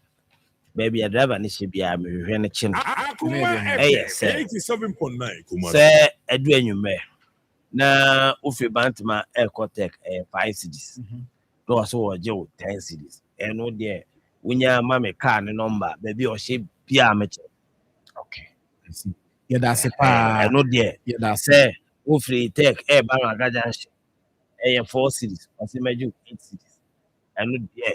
Baby, a driver, and she be a me chin. Akoma FM 87.9 Kumasi. Say, a doing you may. Now, Ufi Bantama Ecotech 5 cities. Those who are Joe 10 cities. And no dear. When your mammy can number, baby, or she be amateur. Okay, I see. Yeah, that's a I know dear. Yeah, that's say, Ufri take a bang of gajan. 4 cities, or see, 8 cities. I know dear.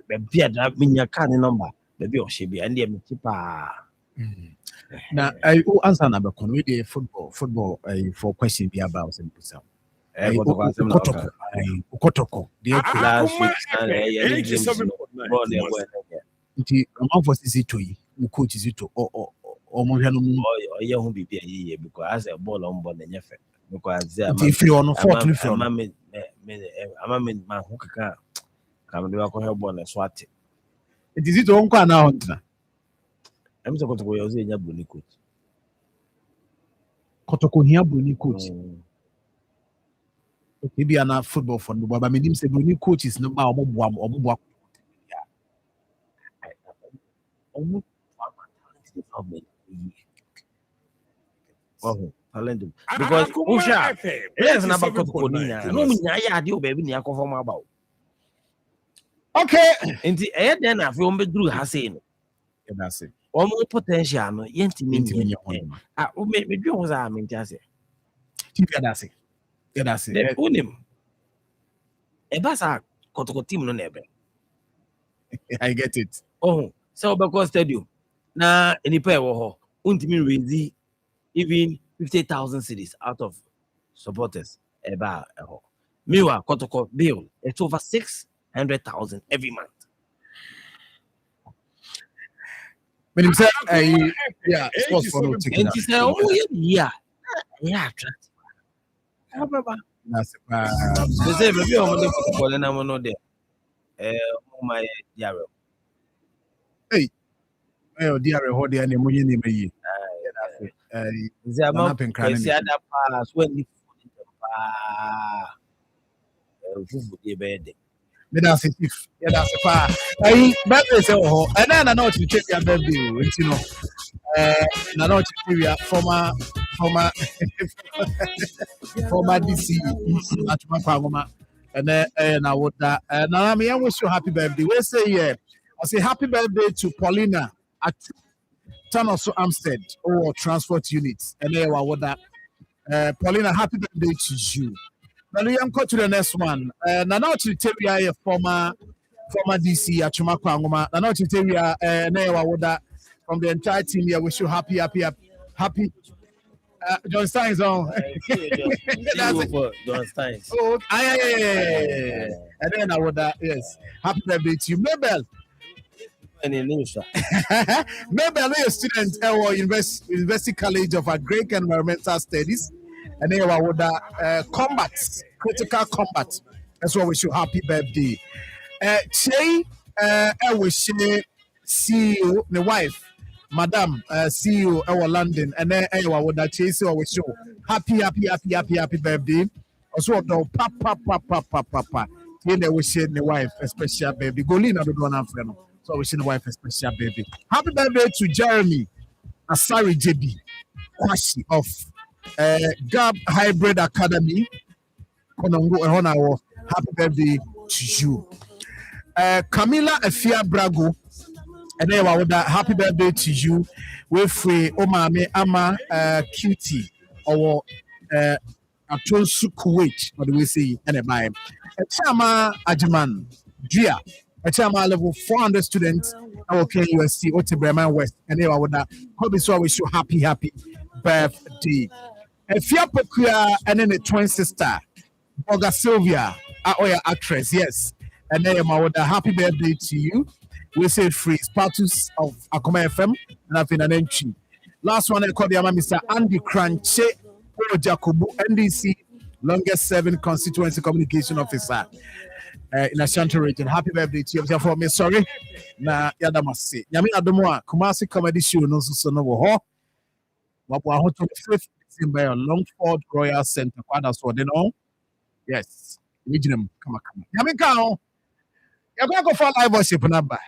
Baby, that mean your can number, baby, or she be, and dear, cheaper. Now, I will answer number con with the football for question be about simple sound. Ukotoko. Last week, amount for Zito, who coach Zito or Mojano. You won't be here because as a ball on board and effect. Because if you're on a 40 from I'm my hook come to alcohol born and swat it. It is it on now. I'm so going to go using your bunny coach. Kotoko here, bunny coach. Maybe an football fund, but I mean, say bunny coach is no more. Oh, because Usha, there's an about no idea, baby, near conform about. Okay, and the air then I feel me through Hassan. That's it. Or more potential, no, yenti. I will make me do what I mean, just say. That's it. That's it. They put him. A bassa Kotoko team no never. I get it. Oh, so because stadium. Now, any pair of ultimately raise even 50,000 cities out of supporters. Meanwhile, Kotoko bill it's over 600,000 every month. When he said, yeah, sports for no ticket. And he said, oh, yeah, attractive. That's they say, maybe I'm going to call and I'm not there. My Yarrow. Hey, dear, hold the animal in the the amount of pass when you that's it. Yeah, that's a far. I bet oh, and then I know to check your baby, you know. I know to former DC at my farmer, and I would that. And I mean, I wish you happy birthday. We say, yeah, I say happy birthday to Paulina at Tunnels to Amstead or transport units. And then I would that. Paulina, happy birthday to you. Now we go to the next one. Now to tell you former DC at Chumakwa. Now to tell you, I would that from the entire team here. Wish you happy. John Stein's on. John Stein's. Oh, yeah. And then I would that yes. Happy birthday to you, Mabel. Mabel is a student at University College of Agric and Environmental Studies. And then I would critical combat. That's why we wish you happy birthday. Che, I wish CEO, the wife. Madam CEO our London and then I would that chase or show happy birthday. Also papa. Here we share the wife a special baby. Golina the one friend. So we share the wife a special baby. Happy birthday to Jeremy Asari JB Kwashi of Gab Hybrid Academy. Happy birthday to you. Camila Efia Brago. And then I would happy birthday to you with free Omame Ama Cutie or Atonsu Kuwait, what do we say? And a buy a Chama Ajiman Gia, a Chama level 400 students, our KUSC, Otebreman West, and then I would hobby so I wish you happy birthday. A Fiapokia and then a twin sister, Boga Sylvia, our actress, yes. And then I would happy birthday to you. We say free status of Akoma FM and I've been an entry. Last one I call the Mr. Andy Cranche Jacobu NDC longest serving constituency communication officer in Ashanti region. Happy birthday to you for me. Sorry. Na yada must say. Yami Adomoa Kumasi comedy show no so no ho. Wapwa ho 25th December Longford Royal Center. That's what they know. Yes. Come on. Yami Kao. You're going to go for live worship number.